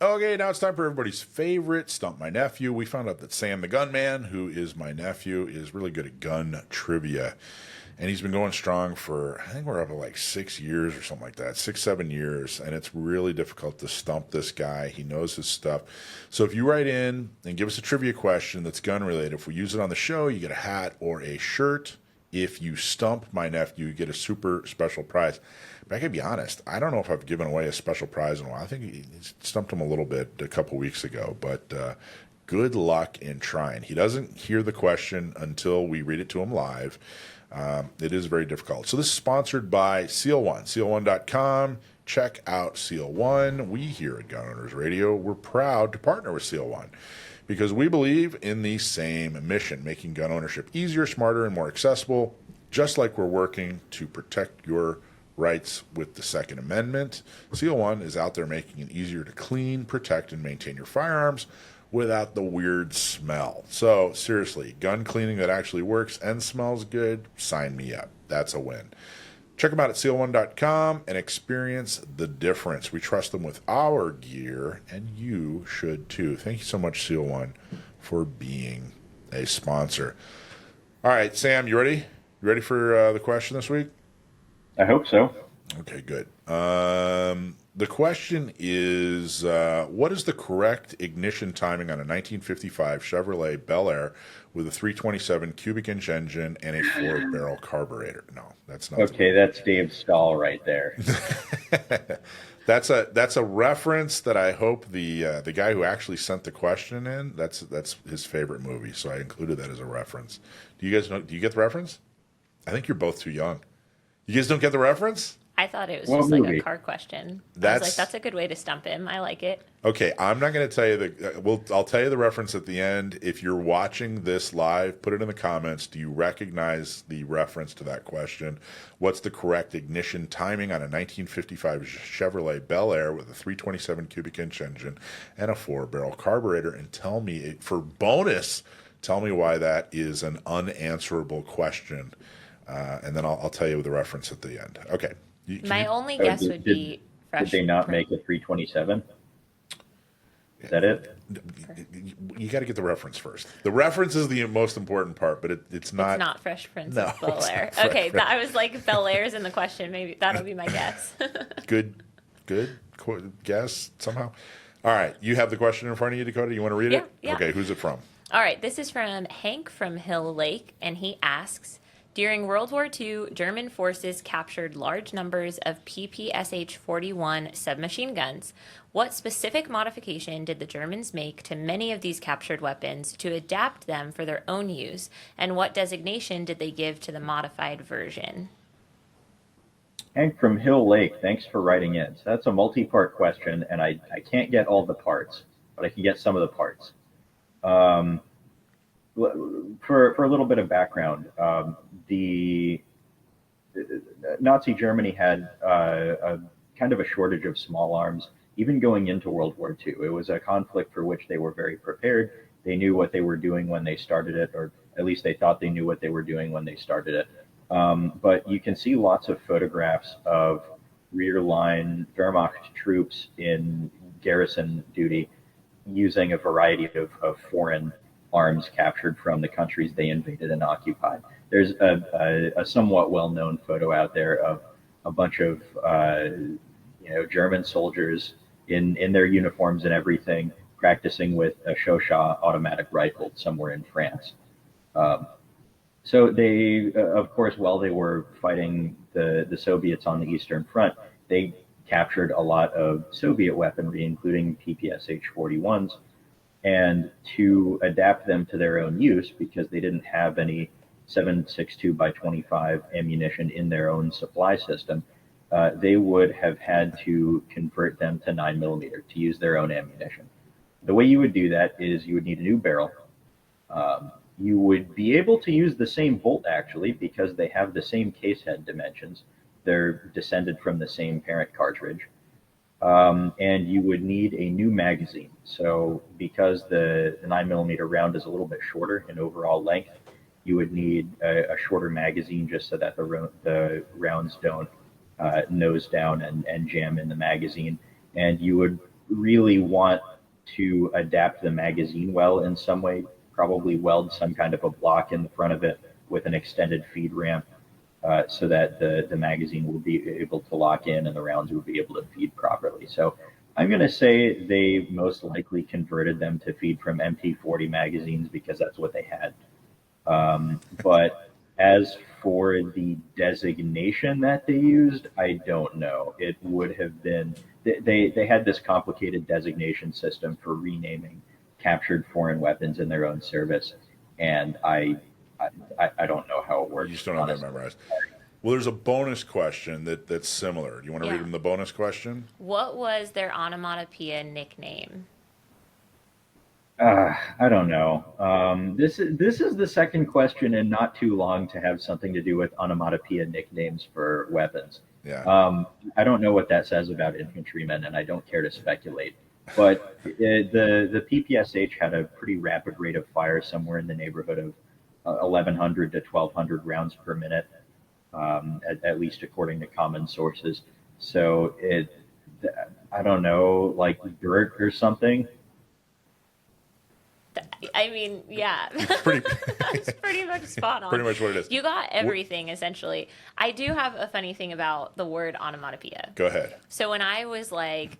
Okay, now it's time for everybody's favorite Stump My Nephew. We found out that Sam the Gunman, who is my nephew, is really good at gun trivia. And he's been going strong for, I think we're up to like 6 years or something like that, 6, 7 years. And it's really difficult to stump this guy. He knows his stuff. So if you write in and give us a trivia question that's gun related, if we use it on the show, you get a hat or a shirt. If you stump my nephew, you get a super special prize. But I can be honest, I don't know if I've given away a special prize in a while. I think he stumped him a little bit a couple weeks ago, but good luck in trying. He doesn't hear the question until we read it to him live. It is very difficult. So this is sponsored by Seal One, seal1.com. Check out Seal One. We here at Gun Owners Radio, we're proud to partner with Seal One because we believe in the same mission, making gun ownership easier, smarter, and more accessible, just like we're working to protect your rights with the Second Amendment. Seal One is out there making it easier to clean, protect, and maintain your firearms without the weird smell. So seriously, gun cleaning that actually works and smells good, sign me up. That's a win. Check them out at seal1.com and experience the difference. We trust them with our gear, and you should too. Thank you so much, Seal One, for being a sponsor. All right, Sam, you ready? You ready for the question this week? I hope so. Okay, good. The question is, what is the correct ignition timing on a 1955 Chevrolet Bel Air with a 327 cubic inch engine and a 4-barrel carburetor? No, that's not. Okay, that's Dave Stahl right there. That's a reference that I hope the guy who actually sent the question in, that's his favorite movie, so I included that as a reference. Do you guys know? Do you get the reference? I think you're both too young. You guys don't get the reference? I thought it was What just like movie? a car question. I was like, that's a good way to stump him. I like it. Okay. I'm not going to tell you I'll tell you the reference at the end. If you're watching this live, put it in the comments. Do you recognize the reference to that question? What's the correct ignition timing on a 1955 Chevrolet Bel Air with a 327 cubic inch engine and a 4-barrel carburetor? And tell me, for bonus, tell me why that is an unanswerable question. And then I'll tell you the reference at the end. Okay. My only Oh, guess would be fresh. Did they not make a 327? Is that it? You got to get the reference first. The reference is the most important part, but it's not. It's not Fresh Prince No, of Bel it's Air. not Fresh Okay, Prince. I was like, Bel Air's in the question. Maybe that'll be my guess. Good guess somehow. All right, you have the question in front of you, Dakota. You want to read it? Yeah. Okay, who's it from? All right, this is from Hank from Hill Lake, and he asks, during World War II, German forces captured large numbers of PPSH-41 submachine guns. What specific modification did the Germans make to many of these captured weapons to adapt them for their own use, and what designation did they give to the modified version? Hank from Hill Lake, thanks for writing in. So that's a multi-part question, and I can't get all the parts, but I can get some of the parts. For a little bit of background, the Nazi Germany had a kind of a shortage of small arms, even going into World War II. It was a conflict for which they were very prepared. They knew what they were doing when they started it, or at least they thought they knew what they were doing when they started it. But you can see lots of photographs of rear line Wehrmacht troops in garrison duty using a variety of foreign arms captured from the countries they invaded and occupied. There's a somewhat well-known photo out there of a bunch of German soldiers in their uniforms and everything practicing with a Shosha automatic rifle somewhere in France. So they, of course, while they were fighting the Soviets on the Eastern Front, they captured a lot of Soviet weaponry, including PPSH-41s, and to adapt them to their own use, because they didn't have any 7.62 by 25 ammunition in their own supply system, they would have had to convert them to 9mm to use their own ammunition. The way you would do that is you would need a new barrel. You would be able to use the same bolt, actually, because they have the same case head dimensions. They're descended from the same parent cartridge. And you would need a new magazine. So because the 9mm round is a little bit shorter in overall length, you would need a shorter magazine just so that the rounds don't nose down and jam in the magazine. And you would really want to adapt the magazine well in some way, probably weld some kind of a block in the front of it with an extended feed ramp so that the magazine will be able to lock in and the rounds will be able to feed properly. So I'm going to say they most likely converted them to feed from MP40 magazines because that's what they had. But as for the designation that they used, I don't know. It would have been, they had this complicated designation system for renaming captured foreign weapons in their own service. And I don't know how it works. You just don't have that memorized. Well, there's a bonus question that's similar. Do you want to read them the bonus question? What was their onomatopoeia nickname? I don't know. This is the second question in not too long to have something to do with onomatopoeia nicknames for weapons. Yeah. I don't know what that says about infantrymen, and I don't care to speculate. But the PPSH had a pretty rapid rate of fire, somewhere in the neighborhood of 1,100 to 1,200 rounds per minute, at least according to common sources. So I don't know, like Dirk or something. I mean, yeah. It's pretty, That's pretty much spot on. pretty much what it is. You got everything, essentially. I do have a funny thing about the word onomatopoeia. Go ahead. So when I was like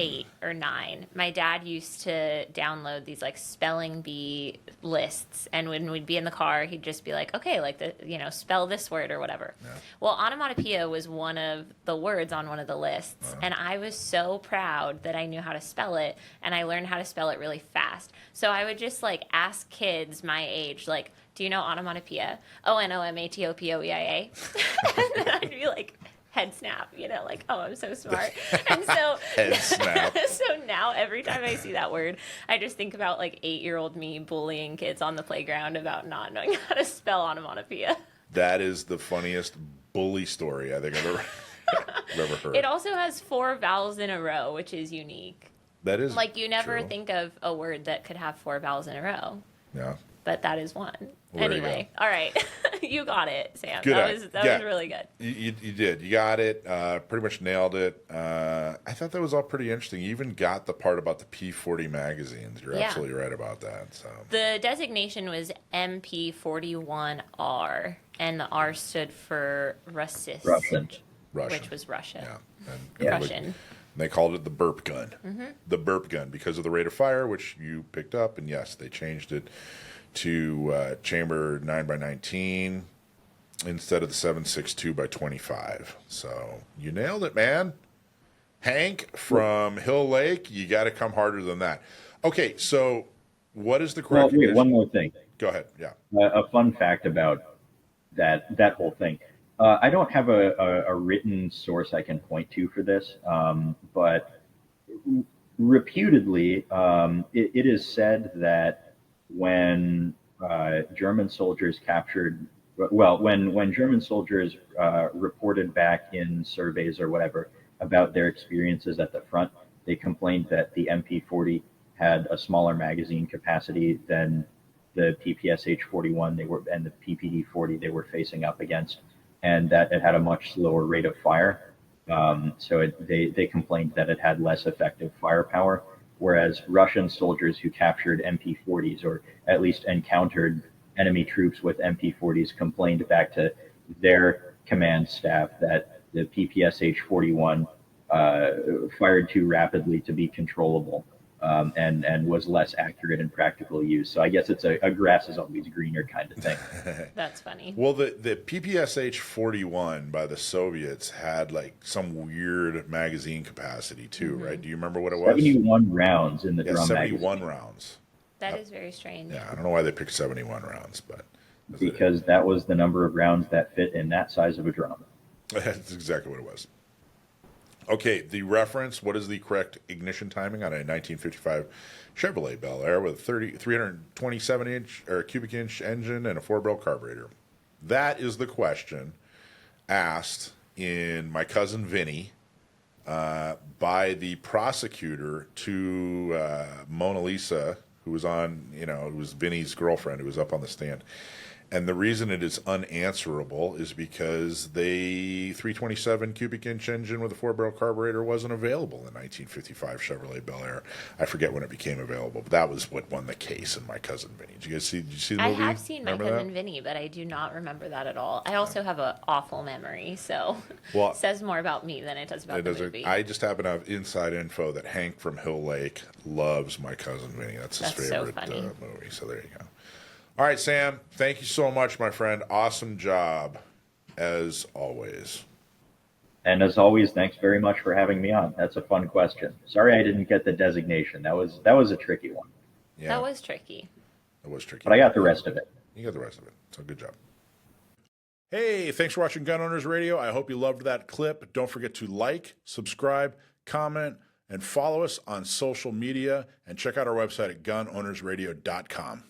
8 or 9, my dad used to download these like spelling bee lists, and when we'd be in the car, he'd just be like, okay, like spell this word or whatever. Yeah. Well, onomatopoeia was one of the words on one of the lists, and I was so proud that I knew how to spell it, and I learned how to spell it really fast. So I would just like ask kids my age, like, do you know onomatopoeia? onomatopoeia. And then I'd be like, head snap, like, oh, I'm so smart. And so Head snap. So now every time I see that word, I just think about like 8-year-old me bullying kids on the playground about not knowing how to spell onomatopoeia. That is the funniest bully story I think I've ever heard. It also has 4 vowels in a row, which is unique. That is like, you never true. think of a word that could have 4 vowels in a row. Yeah. But that is one. Well, anyway, all right. You got it, Sam. Good That was really good. You did. You got it. Pretty much nailed it. I thought that was all pretty interesting. You even got the part about the P40 magazines. You're absolutely right about that. So the designation was MP41R, and the R stood for Russian. Which was Russian. Yeah. Russian. They called it the burp gun. Mm-hmm. The burp gun because of the rate of fire, which you picked up. And yes, they changed it to chamber 9x19 instead of the 7.62 by 25. So you nailed it, man. Hank from Hill Lake, you got to come harder than that. Okay, so what is the correct? Well, wait, one more thing. Go ahead. Yeah. A fun fact about that whole thing. I don't have a written source I can point to for this, but reputedly, it is said that when German soldiers when German soldiers reported back in surveys or whatever about their experiences at the front, they complained that the MP40 had a smaller magazine capacity than the PPSH-41 and the PPD-40 they were facing up against, and that it had a much slower rate of fire. So they complained that it had less effective firepower, whereas Russian soldiers who captured MP40s or at least encountered enemy troops with MP40s complained back to their command staff that the PPSH-41 fired too rapidly to be controllable. And was less accurate in practical use. So I guess it's a grass is always greener kind of thing. That's funny. Well, the PPSH-41 by the Soviets had like some weird magazine capacity too, right? Do you remember what it was? 71 rounds in the drum 71 magazine. rounds. That is very strange. Yeah, I don't know why they picked 71 rounds, but because that was the number of rounds that fit in that size of a drum. That's exactly what it was. Okay, the reference, what is the correct ignition timing on a 1955 Chevrolet Bel Air with a 327-inch or cubic inch engine and a 4-barrel carburetor? That is the question asked in My Cousin Vinny by the prosecutor to Mona Lisa, who was on, who was Vinny's girlfriend, who was up on the stand. And the reason it is unanswerable is because the 327 cubic inch engine with a 4-barrel carburetor wasn't available in 1955 Chevrolet Bel Air. I forget when it became available, but that was what won the case in My Cousin Vinny. Did you see the I movie? have seen My Remember Cousin that? Vinny, but I do not remember that at all. I also have an awful memory, so Well, it says more about me than it does about the movie. I just happen to have inside info that Hank from Hill Lake loves My Cousin Vinny. That's his That's so favorite funny. movie. So there you go. All right, Sam, thank you so much, my friend. Awesome job, as always. And as always, thanks very much for having me on. That's a fun question. Sorry I didn't get the designation. That was a tricky one, Yeah, That was tricky. it was tricky. but I got the rest of it. You got the rest of it. So good job. Hey, thanks for watching Gun Owners Radio. I hope you loved that clip. Don't forget to like, subscribe, comment, and follow us on social media. And check out our website at gunownersradio.com.